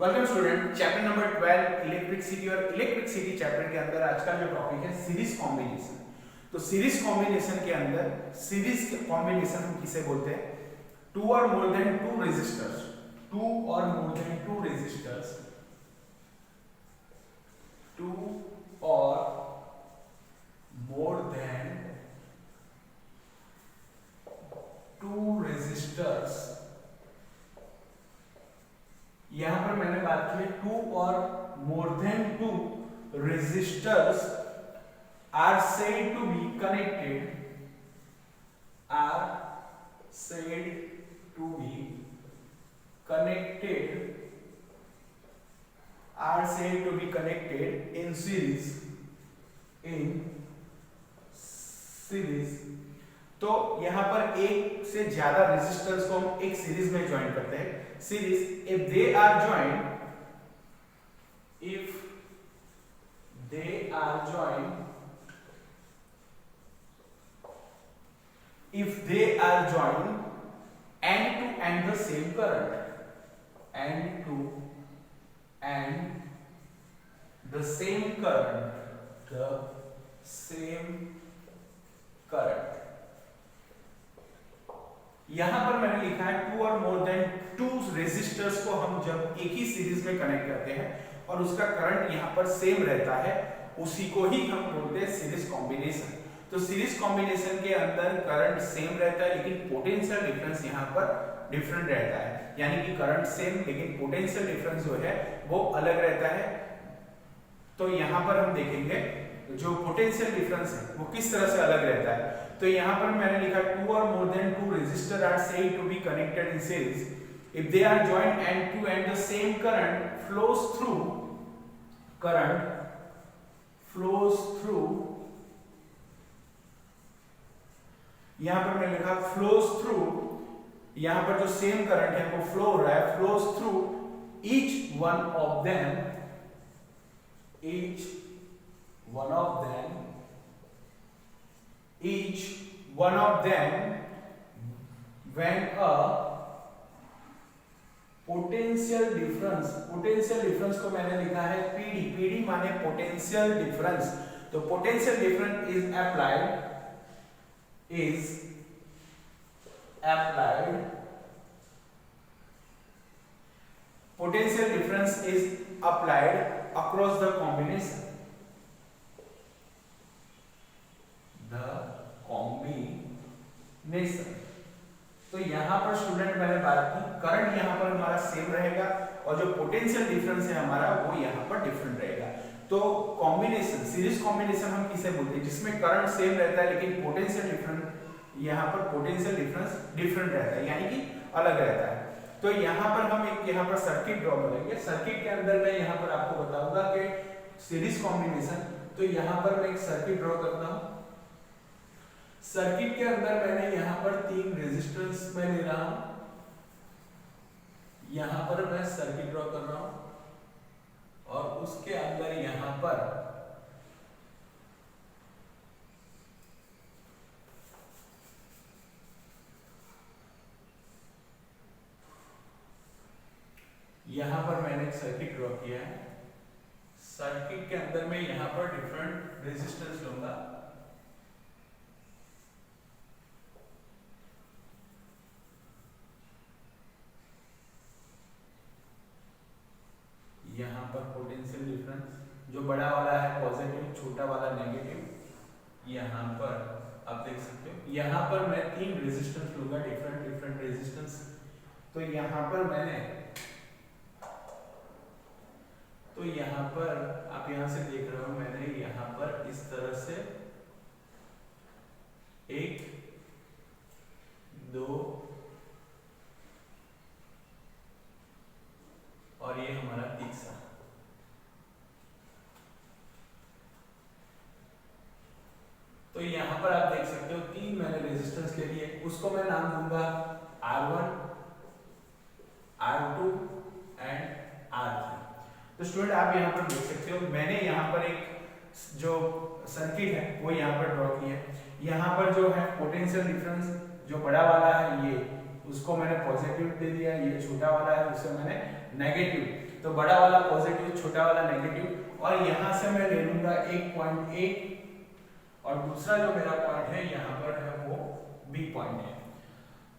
Welcome student, chapter number 12 electricity और electricity chapter के अंदर आज का जो टॉपिक है सीरीज कॉम्बिनेशन। तो सीरीज कॉम्बिनेशन के अंदर सीरीज कॉम्बिनेशन हम किसे बोलते हैं? Two or more than two resistors, two or more than two resistors, two or more than two resistors. यहां पर मैंने बात की है two or more than two resistors are said to be connected, are said to be connected, are said to be connected in series, in series. तो यहां पर एक से ज्यादा रेजिस्टर्स को हम एक सीरीज में ज्वाइन करते हैं। Series if they are joined, if they are joined, if they are joined and to and the same current, and to and the same current, the same current। यहां पर मैंने लिखा है two or more than two resistors को हम जब एक ही series में कनेक्ट करते हैं और उसका करंट यहां पर सेम रहता है, उसी को ही हम बोलते हैं सीरीज कॉम्बिनेशन। तो सीरीज कॉम्बिनेशन के अंदर करंट सेम रहता है लेकिन पोटेंशियल डिफरेंस यहां पर डिफरेंट रहता है, यानी कि करंट सेम लेकिन पोटेंशियल डिफरेंस जो है वो अलग रहता है। तो यहां पर हम देखेंगे जो पोटेंशियल डिफरेंस है वो किस तरह से अलग रहता है। तो यहां पर मैंने लिखा two or more than two resistor are said to be connected in series if they are joined and to and the same current flows through, current flows through, यहां पर मैंने लिखा flows through, यहां पर जो सेम करंट है वो flow हो रहा है, flows through each one of them, each one of them, each one of them when a potential difference, potential difference को मैंने लिखा है पीडी, पीडी माने पोटेंशियल डिफरेंस। तो potential difference is applied, is applied, potential difference is applied across the combination, the combination. तो यहां पर student मैंने बात की करंट यहां पर हमारा सेम रहेगा और जो पोटेंशियल डिफरेंस है हमारा वो यहां पर डिफरेंट रहेगा। तो कॉम्बिनेशन, सीरीज कॉम्बिनेशन हम किसे बोलते हैं? जिसमें करंट सेम रहता है लेकिन पोटेंशियल डिफरेंट, यहां पर पोटेंशियल डिफरेंस डिफरेंट रहता है, यानी कि अलग रहता है। तो यहां पर हम एक यहां पर सर्किट ड्रॉ करेंगे। सर्किट के अंदर मैं यहां पर आपको बताऊंगा कि सीरीज कॉम्बिनेशन, तो यहां पर मैं एक सर्किट ड्रॉ करता हूं। सर्किट के अंदर मैंने यहां पर तीन रेजिस्टेंस में ले रहा हूं, यहां पर मैं सर्किट ड्रॉ कर रहा हूं और उसके अंदर यहां पर मैंने एक सर्किट ड्रॉ किया है। सर्किट के अंदर मैं यहां पर डिफरेंट रेजिस्टेंस लूंगा, यहां पर पोटेंशियल डिफरेंस जो बड़ा वाला है पॉजिटिव, छोटा वाला नेगेटिव। यहां पर आप देख सकते हो यहां पर मैं तीन रेजिस्टेंस लूंगा, डिफरेंट डिफरेंट रेजिस्टेंस। तो यहां पर मैंने, तो यहां पर आप यहां से देख रहे हो मैंने यहां पर इस तरह से एक, दो और ये हमारा तीसरा। तो यहां पर आप देख सकते हो तीन मैंने रेजिस्टेंस ले लिए, उसको मैं नाम दूंगा R1, R2 एंड R3। तो स्टूडेंट आप यहां पर देख सकते हो मैंने यहां पर एक जो सर्किट है वो यहां पर ड्रॉ की है। यहां पर जो है पोटेंशियल डिफरेंस जो बड़ा वाला है ये, उसको मैंने पॉजिटिव दे दिया, ये छोटा वाला है उसे मैंने नेगेटिव। तो बड़ा वाला पॉजिटिव, छोटा वाला नेगेटिव, और यहां से मैं ले लूंगा 1.8 और दूसरा जो मेरा पॉइंट है यहाँ पर है वो बी पॉइंट है।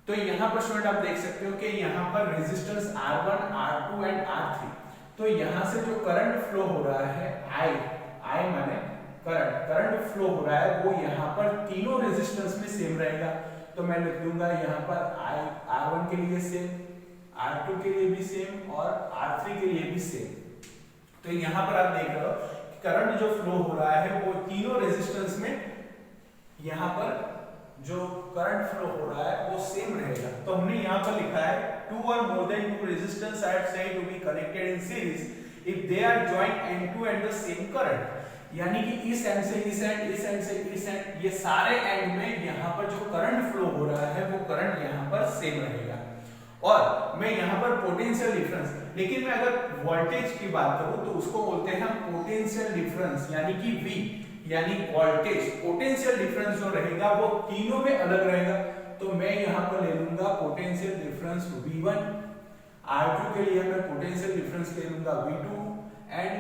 तो यहाँ पर स्टूडेंट आप देख सकते हो कि यहाँ पर resistance R1, R2 and R3, तो यहाँ से जो करंट फ्लो हो रहा है I माने करंट फ्लो हो रहा है वो यहाँ पर तीनों रेजिस्टेंस में सेम रहेगा। तो मैं लिख दूंगा यहाँ पर R1 के लिए सेम, R2 के लिए भी सेम और R3 के लिए भी सेम। तो यहाँ पर आप देख रहे हो करंट जो फ्लो हो रहा है वो तीनों रेजिस्टेंस में यहाँ पर जो करंट फ्लो हो रहा है वो सेम रहेगा। तो हमने यहाँ पर लिखा है two or more than two resistors are said to be connected in series if they are joined end to end the same current, यानी कि इस एंड से इस एंड, इस एंड से इस एंड, ये सारे एंड में यहाँ पर जो करंट फ्लो हो रहा है वो करंट यहाँ पर सेम रहेगा। और मैं यहाँ पर पोटेंशियल डिफरेंस, लेकिन मैं अगर वोल्टेज की बात करूं तो उसको बोलते हैं हम पोटेंशियल डिफरेंस, यानी कि V, यानी वोल्टेज पोटेंशियल डिफरेंस जो रहेगा वो तीनों में अलग रहेगा। तो मैं यहाँ पर ले लूंगा पोटेंशियल डिफरेंस V1, R2 के लिए मैं पोटेंशियल डिफरेंस ले लूंगा V2 एंड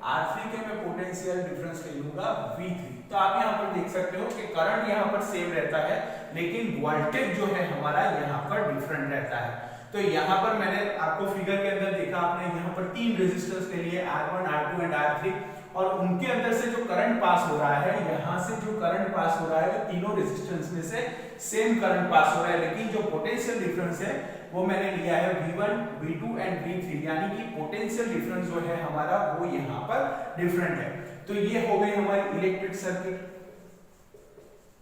R3 के मैं पोटेंशियल डिफरेंस ले लूंगा V3। तो आप यहाँ पर देख सकते हो कि करंट यहाँ पर सेम रहता है लेकिन वोल्टेज जो है हमारा यहाँ पर डिफरेंट रहता है। तो यहाँ पर मैंने आपको फिगर के अंदर देखा, आपने यहाँ पर तीन रेजिस्टर्स ले लिए R1, R2 एंड R3, और उनके अंदर से जो करंट पास हो रहा है, यहाँ से जो करंट पास हो रहा है वो तीनों रेजिस्टेंस में से सेम करंट पास हो रहा है, लेकिन जो पोटेंशियल डिफरेंस है वो मैंने लिया है V1, V2 एंड V3, यानी कि पोटेंशियल डिफरेंस जो है हमारा वो यहाँ पर डिफरेंट है। तो ये हो गई हमारी इलेक्ट्रिक सर्किट।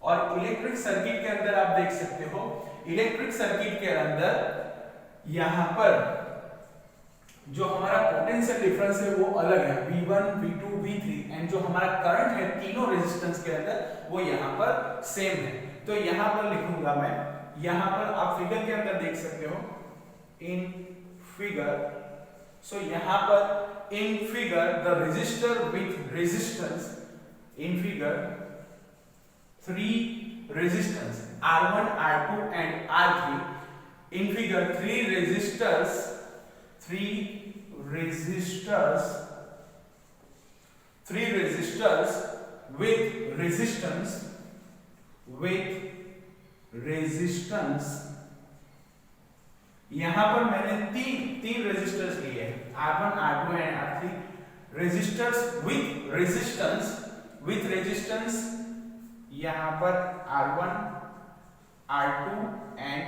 और इलेक्ट्रिक सर्किट के अंदर आप देख सकते हो, इलेक्ट्रिक सर्किट के अंदर यहाँ पर जो हमारा पोटेंशियल डिफरेंस है वो अलग है, V1, V2, V3, एंड जो हमारा करंट है तीनों रेजिस्टेंस के अंदर वो यहाँ पर सेम है। तो यहाँ पर लिखूंगा मैं, यहाँ पर आप फिगर के अंदर देख सकते हो इन फिगर, सो यहाँ पर in figure the resistor with resistance, in figure 3 resistance R1, R2 and R3, in figure 3 resistors with resistance, यहां पर मैंने तीन रेजिस्टर्स लिए हैं, R1, R2 and R3, resistors with resistance यहां पर R1, R2 एंड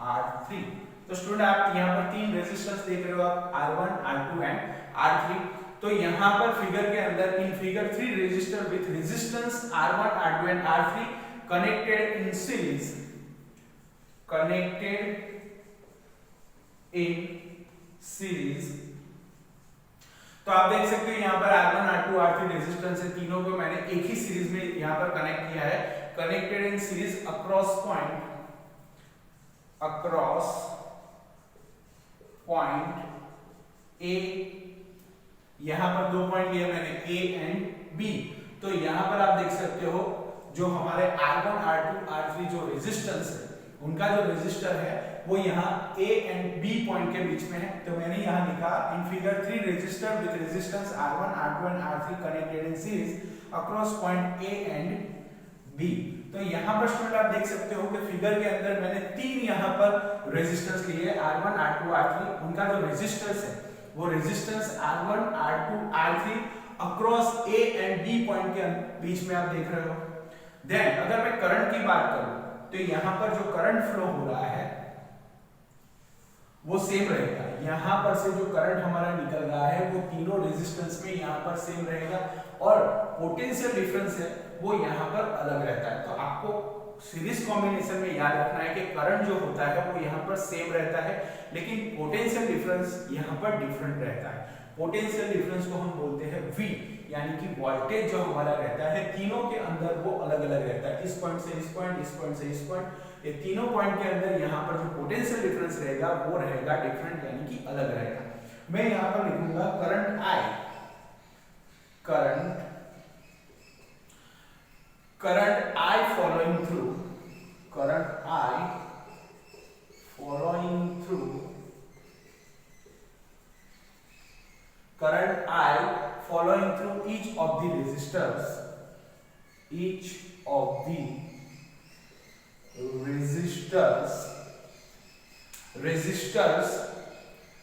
R3। तो स्टूडेंट आप यहाँ पर तीन रेजिस्टेंस देख रहे हो आप, R1, R2 एंड R3। तो यहाँ पर फिगर के अंदर in figure 3 resistor with resistance R1, R2 and R3 connected in series, तो आप देख सकते हो यहाँ पर R1, R2, R3 रेजिस्टेंस है, तीनों को मैंने एक ही सीरीज में यहाँ पर कनेक्ट किया है, connected in series across point A, यहां पर दो पॉइंट लिए मैंने A एंड B। तो यहां पर आप देख सकते हो जो हमारे R1, R2, R3 जो रेजिस्टेंस है उनका जो रेजिस्टर है वो यहाँ A एंड B पॉइंट के बीच में है। तो मैंने यहाँ लिखा in figure 3 resistor with resistance R1, R2 and R3 connected in series across point A and B। तो यहाँ पर स्टूडेंट आप देख सकते हो कि फिगर के अंदर मैंने तीन यहाँ पर रेजिस्टेंस लिए R1, R2, R3, उनका जो रेजिस्टेंस है वो resistance R1, R2, R3 across A and B point के बीच में आप देख रहे हो। देन अगर मैं करंट की बात करूं तो यहाँ पर जो करंट फ्लो हो रहा है वो सेम रहेगा, यहाँ पर से जो करंट हमारा निकल रहा है वो तीनों रेजिस्टेंस में यहाँ पर सेम रहेगा, और पोटेंशियल डिफरेंस है वो यहाँ पर अलग रहता है। तो आपको सीरीज कॉम्बिनेशन में याद रखना है कि करंट जो होता है वो यहाँ पर सेम रहता है लेकिन पोटेंशियल डिफरेंस यहाँ पर डिफरेंट रहता है। पोटेंशियल डिफरेंस को हम बोलते हैं V, यानी कि वोल्टेज जो हमारा रहता है तीनों के अंदर वो अलग अलग रहता है, इस पॉइंट से इस पॉइंट, इस पॉइंट से इस पॉइंट, ये तीनों पॉइंट के अंदर यहाँ पर जो पोटेंशियल डिफरेंस रहेगा वो रहेगा डिफरेंट, यानी कि अलग रहेगा। मैं यहाँ पर लिखूंगा current I, current I following through current I following through each of the resistors,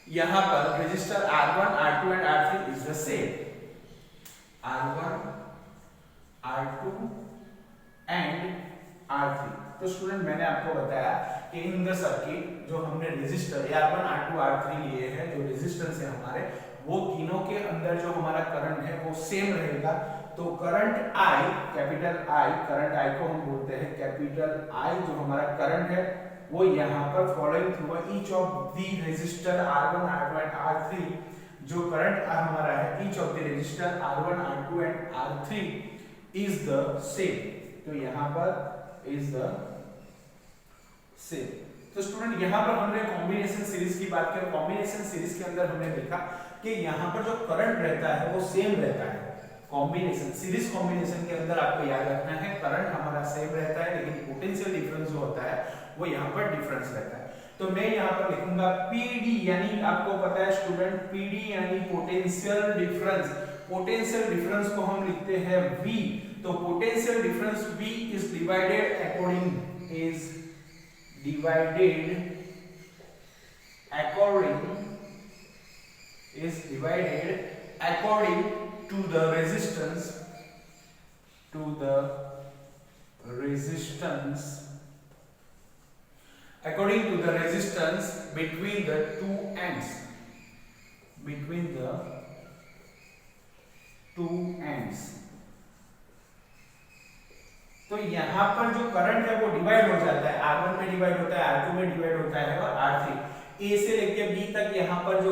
यहां पर resistor R1, R2 and R3 is the same, R1, R2 and R3। तो स्टूडेंट मैंने आपको बताया कि इन द सर्किट जो हमने रेजिस्टर R1, R2, R3 लिए हैं, जो रेजिस्टेंस है हमारे, वो तीनों के अंदर जो हमारा करंट है वो सेम रहेगा। तो current I, capital I, current I को हम बोलते हैं कैपिटल I, जो हमारा करंट है वो यहाँ पर following through each of the resistor R1, R2 and R3, जो करंट हमारा है each of the resistor R1, R2 and R3 is the same. तो यहाँ पर इज द सेम। तो स्टूडेंट यहाँ पर हमने कॉम्बिनेशन सीरीज की बात करें, कॉम्बिनेशन सीरीज के अंदर हमने देखा कि यहाँ पर जो करंट रहता है वो सेम रहता है। कॉम्बिनेशन सीरीज कॉम्बिनेशन के अंदर आपको याद रखना है करंट हमारा सेम रहता है, लेकिन पोटेंशियल डिफरेंस जो होता है वो यहाँ पर डिफरेंस रहता है। तो मैं यहाँ पर लिखूंगा PD, यानी आपको पता है स्टूडेंट PD यानी पोटेंशियल डिफरेंस। पोटेंशियल डिफरेंस को हम लिखते हैं V। तो potential difference V is divided according to the resistance between the two ends, तो यहाँ पर जो करंट है वो डिवाइड हो जाता है, R1 में डिवाइड होता है, R2 में डिवाइड होता है और R3, A से लेके B तक यहाँ पर जो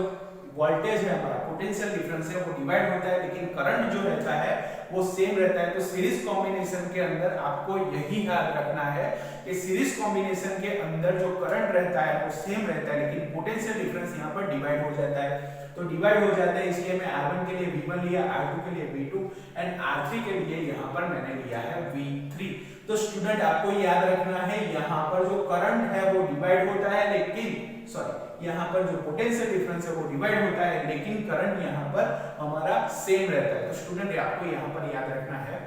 वोल्टेज है हमारा पोटेंशियल डिफरेंस है वो डिवाइड होता है, लेकिन करंट जो रहता है वो सेम रहता है। तो सीरीज कॉम्बिनेशन के अंदर आपको यही याद रखना है कि सीरीज कॉम्बिनेशन के अंदर जो करंट रहता है वो सेम रहता है, लेकिन पोटेंशियल डिफरेंस यहाँ पर डिवाइड हो जाता है। तो डिवाइड हो जाता है, इसलिए मैं R1 के लिए V1 लिया, R2 के लिए V2 एंड R3 के लिए यहाँ पर मैंने लिया है V3। तो स्टूडेंट आपको याद रखना है यहाँ पर जो करंट है वो डिवाइड होता है, लेकिन यहाँ पर जो पोटेंशियल डिफरेंस है वो डिवाइड होता है, लेकिन करंट यहाँ पर हमारा सेम रहता है। तो स्टूडेंट आपको यहाँ पर याद रखना है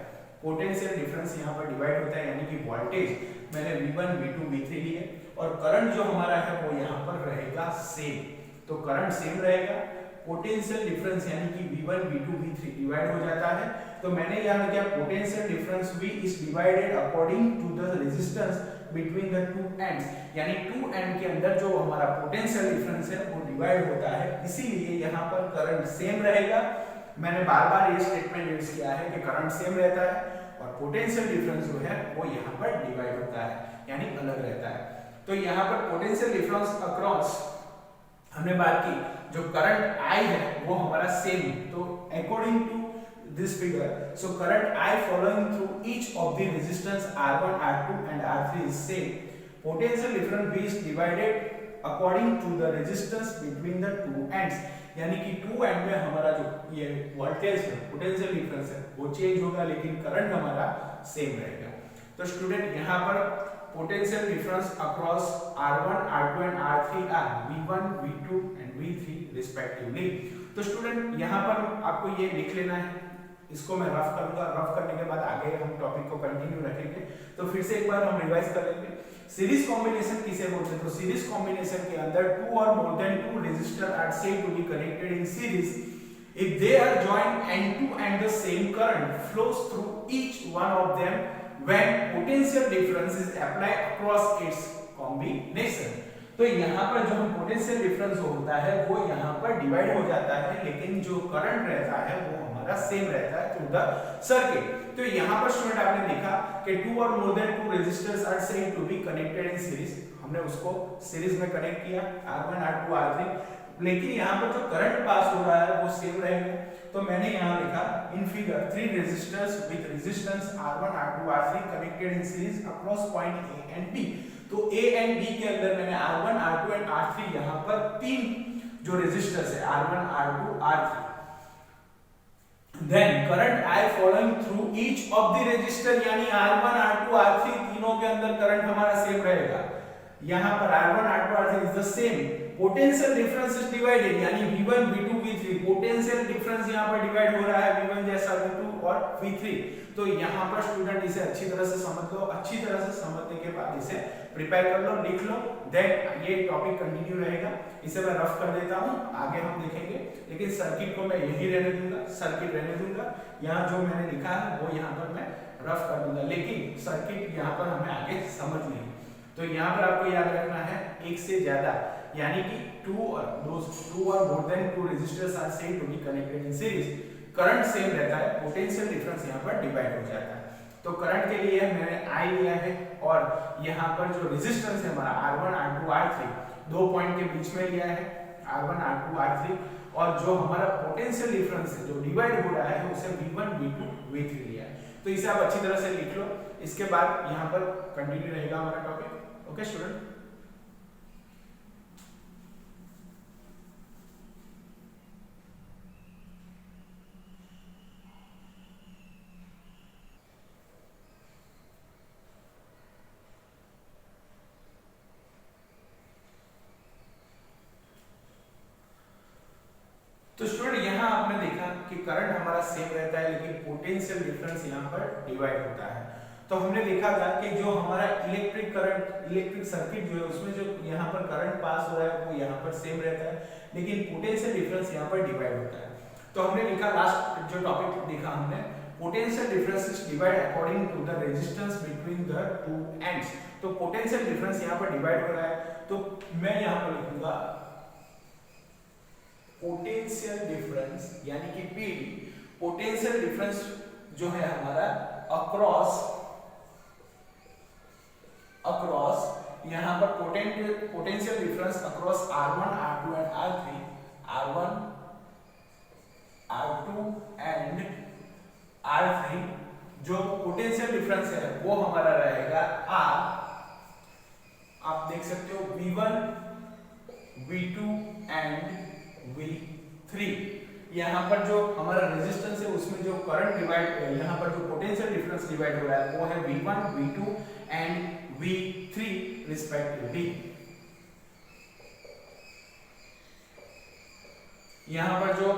पोटेंशियल डिफरेंस यहाँ पर डिवाइड होता है, यानी कि वोल्टेज मैंने V1, V2, V3 लिए और करंट जो हमारा है वो यहाँ पर रहेगा सेम। तो करंट सेम रहेगा, पोटेंशियल डिफरेंस यानी कि V1, V2, V3 डिवाइड हो जाता है। तो मैंने यहाँ किया potential difference V is divided according to the resistance between the two ends, यानी टू एंड के अंदर जो हमारा पोटेंशियल डिफरेंस है वो डिवाइड होता है, इसीलिए यहाँ पर करंट सेम रहेगा। मैंने बार-बार ये स्टेटमेंट यूज किया है कि करंट सेम रहता है और पोटेंशियल डिफरेंस जो है वो यहाँ पर डिवाइड होता है, यानी अलग रहता है। तो यहाँ पर पोटेंशियल डिफरेंस अक्रॉस हमने बात की, जो करंट I है वो हमारा सेम। तो according to this figure, so current I following through each of the resistance R1, R2 and R3 is same. Potential difference V is divided according to the resistance between the two ends, यानी कि to and में हमारा जो ये voltage है potential difference है वो change होगा, लेकिन करंट हमारा सेम रहेगा। तो स्टूडेंट यहाँ पर potential difference across R1, R2 and R3 are V1, V2 and V3 respectively. तो स्टूडेंट यहाँ पर आपको ये लिख लेना है, इसको मैं रफ करूंगा, रफ करने के बाद आगे हम टॉपिक को कंटिन्यू रखेंगे। तो फिर से एक बार हम रिवाइज कर लेंगे। सीरीज कॉम्बिनेशन किसे बोलते हैं? तो सीरीज कॉम्बिनेशन के अंदर two or more than two resistor are said to be connected in series if they are joined end to end the same current flows through each one of them when potential difference is applied across its combination। तो यहाँ पर जो हम potential difference होता है वो यहाँ पर डिवाइड हो जाता है, लेकिन जो करंट रहता है वो सेम रहता है थ्रू द सर्किट। तो यहाँ पर स्टूडेंट आपने देखा कि two or more than two resistors are said to be connected in series, हमने उसको सीरीज में कनेक्ट किया R1, R2, R3, लेकिन यहाँ पर जो करंट पास हो रहा है वो सेम रहेगा। तो मैंने यहाँ लिखा in figure three resistors with resistance R1, R2, R3 connected in series across point A and B। तो A एंड B के अंदर मैंने R1, R2 एंड R3 यहाँ पर तीन जो रेजिस्टर्स है R1, R2, R3, then current I following through each of the resistor, यानी R1, R2, R3 तीनों के अंदर करंट हमारा सेम रहेगा। यहाँ पर R1, R2, R3 is the same. Potential difference is divided, यानी V1, V2, V3 potential difference यहाँ पर डिवाइड हो रहा है V1 जैसा V2 और V3। तो यहाँ पर स्टूडेंट इसे अच्छी तरह से समझ लो, अच्छी तरह से समझने के बाद इसे प्रिपेयर कर लो, लिख लो, देन ये टॉपिक कंटिन्यू रहेगा। इसे मैं रफ कर देता हूँ, आगे हम देखेंगे, लेकिन सर्किट को मैं यही रहने दूंगा, सर्किट रहने दूंगा। यहाँ जो मैंने लिखा है वो यहाँ पर मैं रफ कर दूंगा, लेकिन सर्किट यहाँ पर हमें आगे समझनी है। तो यहाँ पर आपको याद रखना है एक से ज्यादा यानी कि two or more than two resistors are said to be connected in series, current same रहता है, पोटेंशियल डिफरेंस यहाँ पर डिवाइड हो जाता है। तो करंट के लिए मैंने I लिया है और यहाँ पर जो रेजिस्टेंस है हमारा R1 R2 R3 दो पॉइंट के बीच में लिया है, R1 R2 R3, और जो हमारा पोटेंशियल डिफरेंस है जो डिवाइड हो रहा है उसे V1 V2 V3 लिया है। तो इसे आप अच्छी तरह से लिख लो, इसके बाद यहाँ पर कंटिन्यू रहेगा हमारा टॉपिक। ओके स्टूडेंट, तो स्टूडेंट यहाँ आपने देखा कि करंट हमारा सेम रहता है लेकिन पोटेंशियल डिफरेंस यहाँ पर डिवाइड होता है। तो हमने देखा था कि जो हमारा इलेक्ट्रिक करंट, इलेक्ट्रिक सर्किट जो है उसमें जो यहाँ पर करंट पास हो रहा है वो यहाँ पर सेम रहता है, लेकिन पोटेंशियल डिफरेंस यहाँ पर डिवाइड होता है। तो हमने लिखा, लास्ट जो टॉपिक देखा हमने, potential difference is divide according to the resistance between the two ends. तो पोटेंशियल डिफरेंस यहाँ पर डिवाइड हो रहा है, तो मैं यहाँ पर लिखूंगा पोटेंशियल डिफरेंस यानी कि PD, पोटेंशियल डिफरेंस जो है हमारा अक्रॉस यहाँ पर potential difference across R1 R2 and R3, R1 R2 and R3, जो पोटेंशियल डिफरेंस है वो हमारा रहेगा R, आप देख सकते हो V1 V2 एंड V3। यहाँ पर जो हमारा रेजिस्टेंस है उसमें जो करंट डिवाइड, यहाँ पर जो पोटेंशियल डिफरेंस डिवाइड हो रहा है वो है V1 V2 and V3 respectively. यहाँ पर जो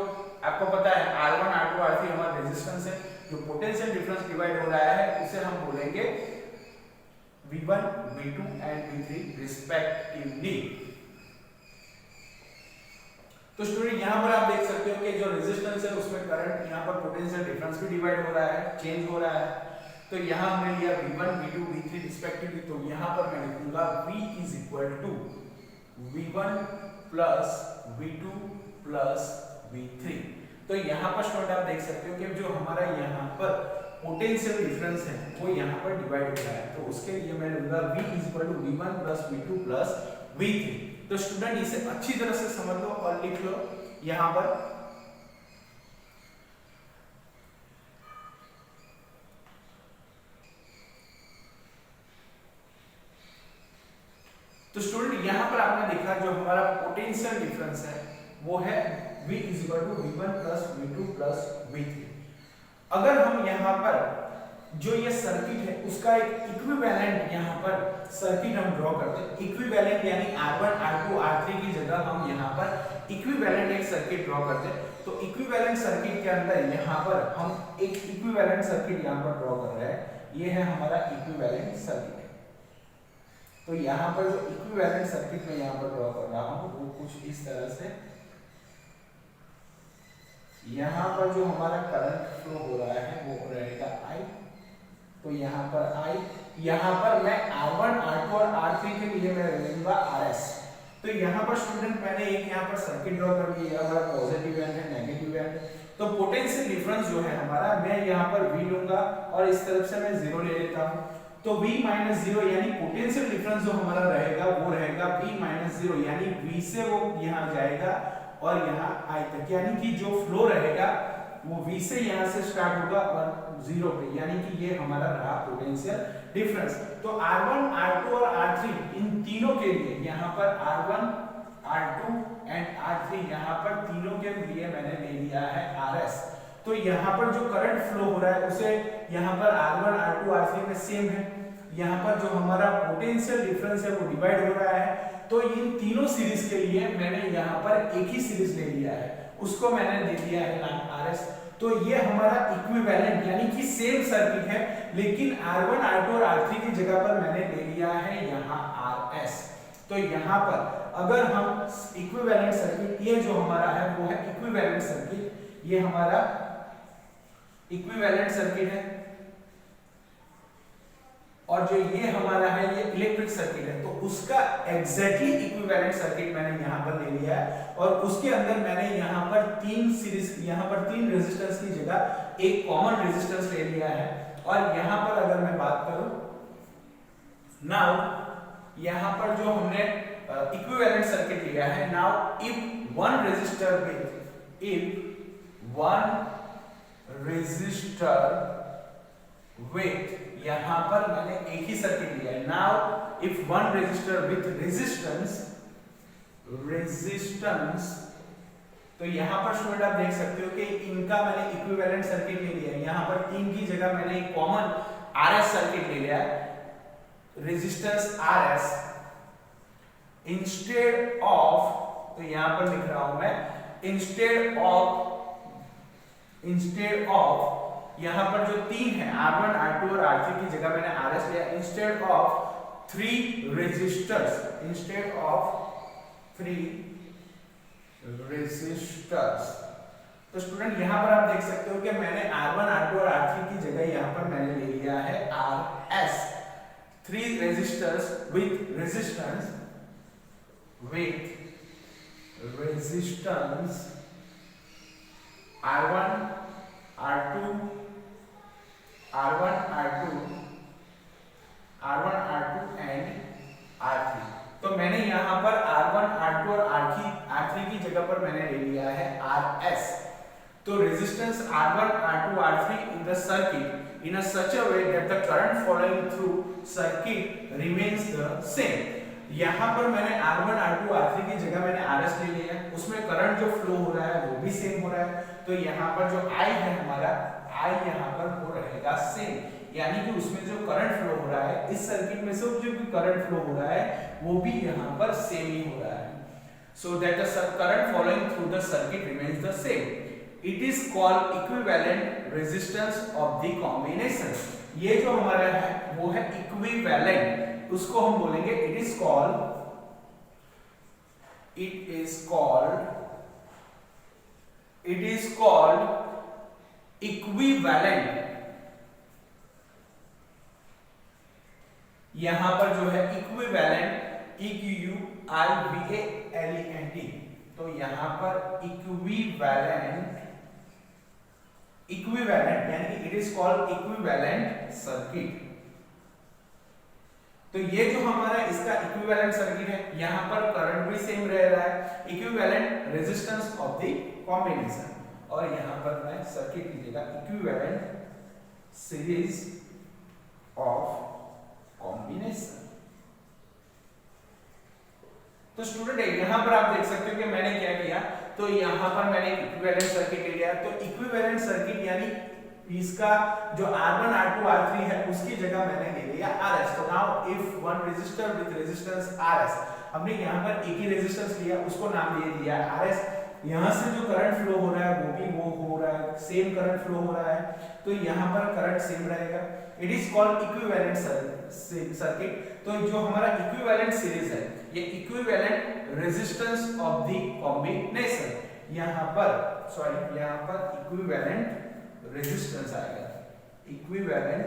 आपको पता है R1 R2 R3 हमारा रेजिस्टेंस है, जो पोटेंशियल डिफरेंस डिवाइड हो रहा है उसे हम बोलेंगे V1 V2 and V3 respectively. तो स्टूडेंट यहाँ पर आप देख सकते हो कि जो रेजिस्टेंस है उसमें करंट, यहाँ पर पोटेंशियल डिफरेंस भी डिवाइड हो रहा है, चेंज हो रहा है। तो यहाँ हमने लिया V1 V2 V3 रिस्पेक्टिवली, तो यहाँ पर मैं लिखूंगा V is equal to V1 plus V2 plus V3। तो यहाँ पर स्टूडेंट आप देख सकते हो कि जो हमारा यहाँ पर पोटेंशियल डिफरेंस है वो यहाँ पर डिवाइड हो रहा है, तो उसके लिए मैं लूंगा V is equal to V1 plus V2 plus V3। तो स्टूडेंट इसे अच्छी तरह से समझ लो और लिख लो यहाँ पर। तो स्टूडेंट यहाँ पर आपने देखा जो हमारा पोटेंशियल डिफरेंस है वो है V is equal to V1 plus V2 plus V3। अगर हम यहाँ पर जो ये सर्किट है उसका एक इक्विवेलेंट यहाँ पर सर्किट हम ड्रॉ करते हैं, इक्विवेलेंट यानी R1 R2 R3 की जगह हम यहाँ पर इक्विवेलेंट एक सर्किट ड्रॉ करते हैं। तो इक्विवेलेंट सर्किट के अंदर यहाँ पर हम एक इक्विवेलेंट सर्किट यहाँ पर ड्रॉ कर रहे हैं, ये है हमारा इक्विवेलेंट सर्किट। तो यहाँ पर जो इक्विवेलेंट सर्किट में यहाँ पर ड्रॉ कर रहा हूँ वो कुछ इस तरह से, यहाँ पर जो हमारा करंट फ्लो हो रहा है वो रहेगा I, तो यहाँ पर I, यहाँ पर मैं R1 R2 और R3 के लिए मैं लूंगा RS। तो यहाँ पर स्टूडेंट मैंने एक यहाँ पर सर्किट ड्रॉ कर लिया, हमारा पॉजिटिव एंड है, नेगेटिव एंड। तो पोटेंशियल डिफरेंस जो है हमारा, मैं यहाँ पर V लूंगा और इस तरफ से मैं 0 ले लेता हूँ। तो V माइनस 0 यानी पोटेंशियल डिफरेंस जो हमारा रहेगा वो रहेगा V माइनस 0, यानी V से वो यहाँ जाएगा और यहाँ I तक, यानी कि जो फ्लो रहेगा वो V से यहाँ से स्टार्ट होगा और 0 पे, यानी कि ये हमारा रहा पोटेंशियल डिफरेंस। तो R1 R2 और R3 इन तीनों के लिए यहाँ पर R1 R2 एंड R3 यहाँ पर तीनों के लिए मैंने ले लिया है RS। तो यहाँ पर जो करंट फ्लो हो रहा है उसे यहाँ पर R1 R2 R3 में सेम है, यहाँ पर जो हमारा पोटेंशियल डिफरेंस है वो डिवाइड हो रहा है, तो इन तीनों सीरीज के लिए मैंने यहाँ पर एक ही सीरीज ले लिया है, उसको मैंने दे दिया है नाम RS। तो ये हमारा इक्विवेलेंट यानी कि सेम सर्किट है, लेकिन R1 R2 और R3 की जगह पर मैंने ले लिया है यहाँ RS। तो यहाँ पर अगर हम इक्विवेलेंट सर्किट, ये जो हमारा है वो है इक्विवेलेंट सर्किट, ये हमारा इक्विवेलेंट सर्किट है, और जो ये हमारा है ये इलेक्ट्रिक सर्किट है। तो उसका एग्जैक्टली इक्विवेलेंट सर्किट मैंने यहाँ पर ले लिया है, और उसके अंदर मैंने यहाँ पर तीन सीरीज, यहाँ पर तीन रेजिस्टेंस की जगह एक कॉमन रेजिस्टेंस ले लिया है। और यहाँ पर अगर मैं बात करूं, नाउ यहाँ पर जो हमने इक्विवेलेंट सर्किट लिया है, now if one resistor with यहाँ पर मैंने एक ही सर्किट लिया है। Now if one resistor with resistance, तो यहाँ पर स्टूडेंट आप देख सकते हो कि इनका मैंने इक्विवेलेंट सर्किट ले लिया है। यहाँ पर तीन की जगह मैंने एक कॉमन RS सर्किट ले लिया है, रेजिस्टेंस RS, इंस्टेड ऑफ, तो यहाँ पर लिख रहा हूं मैं इंस्टेड ऑफ यहाँ पर जो तीन है R1 R2 और R3 की जगह मैंने RS लिया, instead of three resistors, instead of three resistors. तो स्टूडेंट यहाँ पर आप देख सकते हो कि मैंने R1 R2 और R3 की जगह यहाँ पर मैंने ले लिया है RS, three resistors with resistance R1 R2 and R3। तो मैंने यहाँ पर R1 R2 और R3 की जगह पर मैंने ले लिया है RS। तो resistance R1 R2 R3 in the circuit in a such a way that the current flowing through circuit remains the same। यहाँ पर मैंने R1 R2 R3 की जगह मैंने RS ले लिया है, उसमें करंट जो फ्लो हो रहा है वो भी सेम हो रहा है। तो यहाँ पर जो I है हमारा, I यहाँ पर वो रहेगा सेम, यानी कि उसमें जो करंट फ्लो हो रहा है, इस सर्किट में से जो भी करंट फ्लो हो रहा है वो भी यहाँ पर सेम ही हो रहा है। So that the current flowing through the circuit remains the same. It is called equivalent resistance of the combination। ये जो हमारा है वो है इक्विवेलेंट, उसको हम बोलेंगे it is called equivalent। यहां पर जो है इक्विवेलेंट, EQUIVALENT, तो यहां पर इक्विवेलेंट यानी कि it is called equivalent circuit. तो ये जो हमारा इसका इक्विवेलेंट सर्किट है, यहां पर करंट भी सेम रह रहा है, equivalent resistance of the combination, और यहां पर मैं सर्किट की जगह इक्विवेलेंट सीरीज ऑफ कॉम्बिनेशन। तो स्टूडेंट यहां पर आप देख सकते हो कि मैंने क्या किया, तो यहां पर मैंने इक्विवेलेंट सर्किट ले लिया। तो इक्विवेलेंट सर्किट यानी इसका जो R1 R2 R3 है उसकी जगह मैंने ले लिया RS। तो now if one resistor with resistance RS, हमने यहाँ पर एक ही रेजिस्टेंस लिया, उसको नाम दे दिया RS। यहाँ से जो करंट फ्लो हो रहा है वो भी वो हो रहा है, सेम करंट फ्लो हो रहा है, तो यहाँ पर करंट सेम रहेगा। It is called equivalent circuit. तो जो हमारा इक्विवेलेंट सीरीज है, ये equivalent resistance of the combination, यहाँ पर इक्विवेलेंट रेजिस्टेंस आएगा, इक्विवेलेंट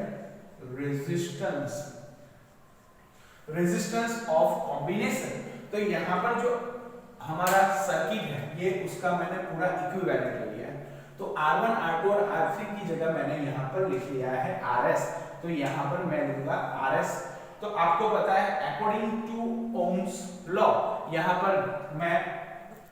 रेजिस्टेंस ऑफ कॉम्बिनेशन। तो यहाँ पर जो हमारा सर्किट है ये उसका मैंने पूरा इक्विवेलेंट ले लिया है। तो R1 R2 और R3 की जगह मैंने यहाँ पर लिख लिया है RS। तो यहाँ पर मैं लूंगा RS। तो आपको पता है अकॉर्डिंग टू ओम्स लॉ, यहाँ पर मैं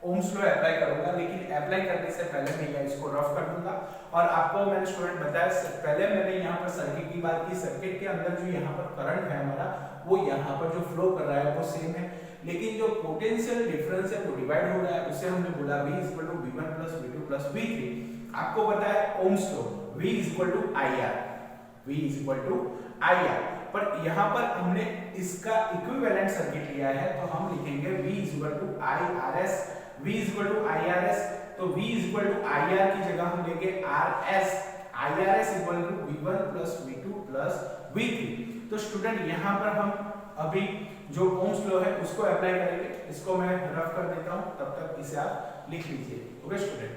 ओम्स लॉ अप्लाई करूंगा, लेकिन अप्लाई करने से पहले मैं इसको रफ कर दूंगा। और आपको मैंने स्टूडेंट बताया, पहले मैंने यहाँ पर सर्किट की बात की, सर्किट के अंदर जो यहाँ पर करंट है हमारा, वो यहाँ पर जो फ्लो कर रहा है वो सेम है, लेकिन जो पोटेंशियल डिफरेंस है वो डिवाइड हो रहा है, उसे हमने बोला V = V1 + V2 + V3। आपको पता है ओम्स लॉ, V = IR, पर यहाँ पर हमने इसका इक्विवेलेंट सर्किट लिया है, तो हम लिखेंगे V IRS, V IRS, तो V IR की जगह हम लेंगे RS, IRS V1 V2 V3। तो स्टूडेंट यहाँ पर हम अभी जो ओम्स लॉ है उसको अप्लाई करेंगे। इसको मैं रफ कर देता हूँ, तब तक इसे आप लिख लीजिए। ओके स्टूडेंट,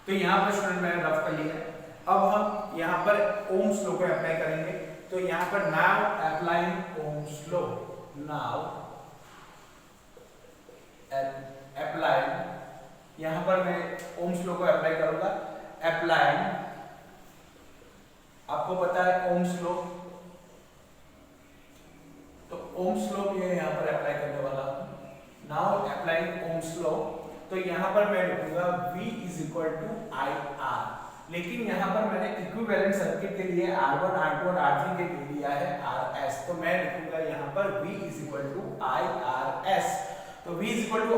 तो यहाँ पर स्टूडेंट मैंने रफ कर लिया है। अब हम यहाँ पर ओम्स लॉ को अप्लाई करेंगे। तो यहाँ पर now applying Ohm's law, now applying, यहाँ पर मैं ओम्स लॉ को अप्लाई करूंगा। अप्लाइंग, आपको पता है ओम्स लॉ, तो ओम्स लॉ मैं यहाँ पर अप्लाई करने वाला हूँ। नाउ अप्लाइंग ओम्स लॉ, तो यहाँ पर मैं लिखूंगा V IR, लेकिन यहाँ पर मैंने इक्विवेलेंट सर्किट के लिए R1 R2 और R3 के लिए लिया है RS, तो मैं लिखूंगा यहाँ पर V IRS। तो V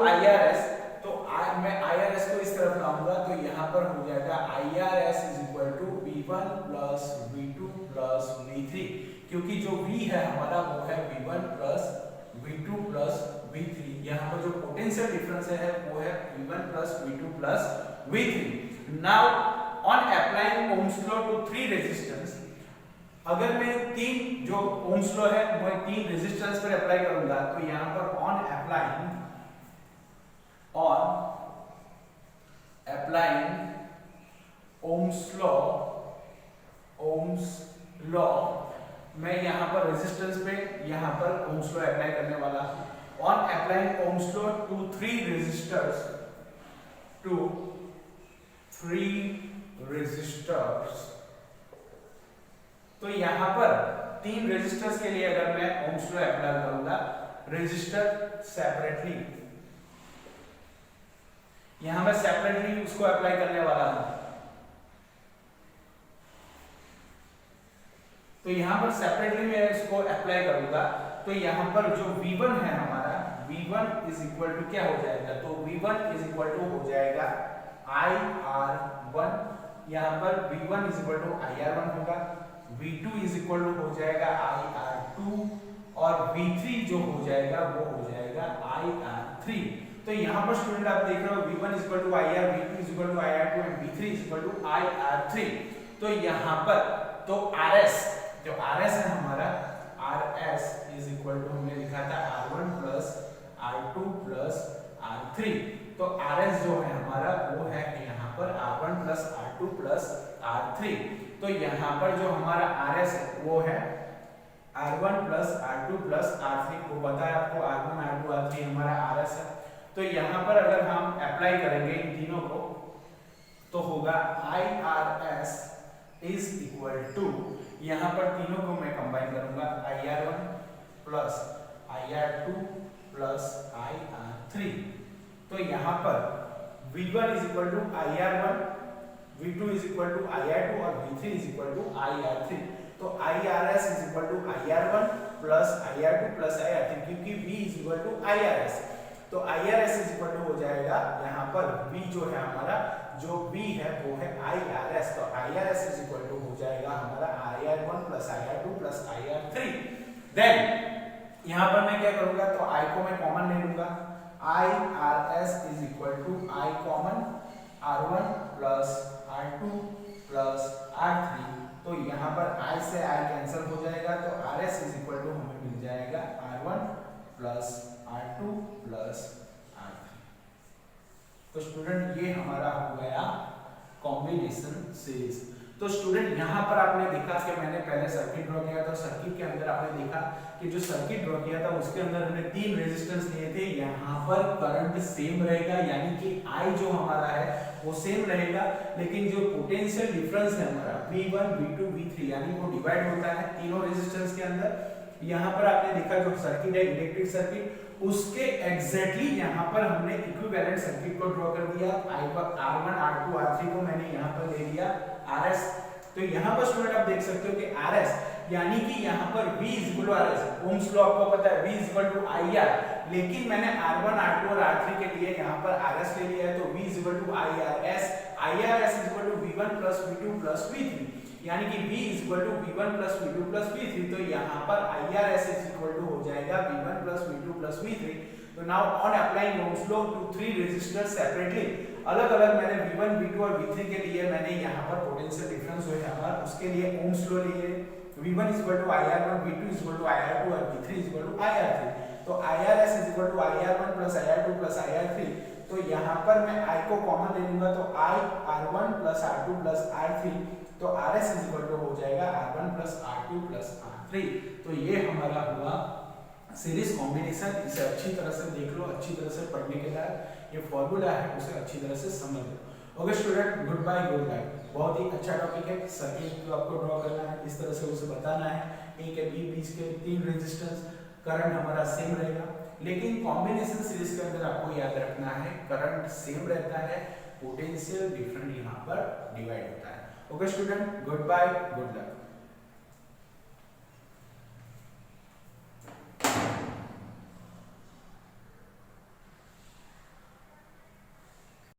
IRS, तो मैं IRS को इस तरफ लाऊंगा, तो यहाँ पर हो जाएगा IRS V1 V2 V3, क्योंकि जो V है हमारा वो है V1 V2 V3। यहाँ पर जो पोटेंशियल डिफरेंस है वो है V1 V2 V3। Now on applying Ohm's law to 3 resistance, अगर मैं 3 जो ओम्स लॉ है वो 3 रेजिस्टेंस पर अप्लाई करूंगा, तो यहाँ पर ऑन अप्लाइंग ओम्स लॉ, मैं यहाँ पर रेजिस्टेंस पे यहाँ पर ओम्स लॉ अप्लाई करने वाला हूँ। On applying Ohm's law to 3 resistors, तो यहाँ पर 3 रेजिस्टर्स के लिए अगर मैं ओम्स लॉ अप्लाई करूंगा, रेजिस्टर सेपरेटली, यहाँ मैं सेपरेटली उसको अप्लाई करने वाला हूं। तो यहाँ पर सेपरेटली मैं इसको अप्लाई करूंगा, तो यहाँ पर जो V1 है हमारा, V1 इज इक्वल टू क्या हो जाएगा, तो V1 इज इक्वल टू हो जाएगा IR1, यहाँ पर V1 is equal to IR1 होगा, V2 इज इक्वल टू हो जाएगा IR2, और V3 जो हो जाएगा वो हो जाएगा IR3। तो यहाँ पर स्टूडेंट आप देख रहे हो V1 is equal to IR, V2 is equal to IR2 and V3 is equal to IR3। तो यहाँ पर तो RS, जो RS है हमारा, RS इज इक्वल टू हमने लिखा था R1 plus R2 plus R3। तो RS जो है हमारा वो है यहाँ पर R1 plus R2 plus R3। तो यहाँ पर जो हमारा RS है वो है R1 plus R2 plus R3, को पता है आपको R1 R2 R3 हमारा RS है। तो यहाँ पर अगर हम अप्लाई करेंगे इन तीनों को, तो होगा IRS इज इक्वल टू, यहाँ पर तीनों को मैं कंबाइन करूंगा, IR1 plus IR2 plus IR3। तो यहाँ पर V1 is equal to IR1, V2 is equal to IR2 और V3 is equal to IR3। तो IRS is equal to IR1 plus IR2 plus IR3, क्योंकि V is equal to IRS। तो IRS is equal to हो जाएगा यहाँ पर V जो है हमारा, जो V है वो है IRS। तो IRS इज इक्वल टू हो जाएगा हमारा IR1 plus IR2 plus IR3। Then यहाँ पर मैं क्या करूंगा, तो I को मैं कॉमन ले लूंगा, IRS is equal to I common R1 plus R2 plus R3। तो यहाँ पर I से I कैंसिल हो जाएगा, तो RS इज इक्वल टू हमें मिल जाएगा R1 plus R2 plus R3। तो स्टूडेंट ये हमारा हो गया कॉम्बिनेशन सीरीज। तो स्टूडेंट यहाँ पर आपने देखा कि मैंने पहले सर्किट ड्रॉ किया था, सर्किट के अंदर आपने देखा कि जो सर्किट ड्रॉ किया था उसके अंदर हमने 3 रेजिस्टेंस लिए थे। यहाँ पर करंट सेम रहेगा, यानी कि I जो हमारा है वो सेम रहेगा, लेकिन जो पोटेंशियल डिफरेंस है हमारा V1 V2 V3, यानी वो डिवाइड होता है तीनों रेजिस्टेंस के अंदर। यहाँ पर आपने देखा जो सर्किट है इलेक्ट्रिक सर्किट, उसके एग्जैक्टली यहाँ पर हमने इक्विवेलेंट सर्किट को ड्रॉ कर दिया। R1 R2 R3 को मैंने यहाँ पर ले लिया RS। तो यहाँ पर स्टूडेंट आप देख सकते हो कि RS यानी कि यहाँ पर V equal to RS, Ohm's law आपको पता है V इक्वल टू IR, लेकिन मैंने R1 R2 और R3 के लिए यहाँ पर RS ले लिया है, तो V equal to IRS, IRS equal to V1 plus V2 plus V3, यानी कि V equal to V1 plus V2 plus V3, तो यहाँ पर IRS इक्वल टू हो जाएगा V1 plus V2 plus V3। तो now on applying Ohm's law to 3 resistors separately, अलग अलग मैंने V1 V2 और V3 के लिए मैंने यहाँ पर पोटेंशियल डिफरेंस जो है हमारा उसके लिए ओम्स लॉ लिए, V1 equal to IR1, V2 equal to IR2 और V3 इक्वल टू IR3, तो IRS equal to IR1 plus IR2 plus IR3, तो यहाँ पर मैं I को कॉमन ले लूंगा, तो I R1 plus R2 plus R3, तो RS इक्वल टू हो जाएगा R1 plus R2 plus R3। तो ये हमारा हुआ सीरीज कॉम्बिनेशन, इसे अच्छी तरह से देख लो, अच्छी तरह से पढ़ने के बाद ये फॉर्मूला है उसे अच्छी तरह से समझ लो। Okay student, good bye goodbye. बहुत ही अच्छा टॉपिक है, सर्किट जो आपको ड्रॉ करना है इस तरह से उसे बताना है, ए के बी बीच के 3 रेजिस्टेंस, करंट हमारा सेम रहेगा, लेकिन कॉम्बिनेशन सीरीज के अंदर आपको याद रखना है करंट सेम रहता है, पोटेंशियल डिफरेंट यहाँ पर डिवाइड होता है। Okay student, good bye good luck.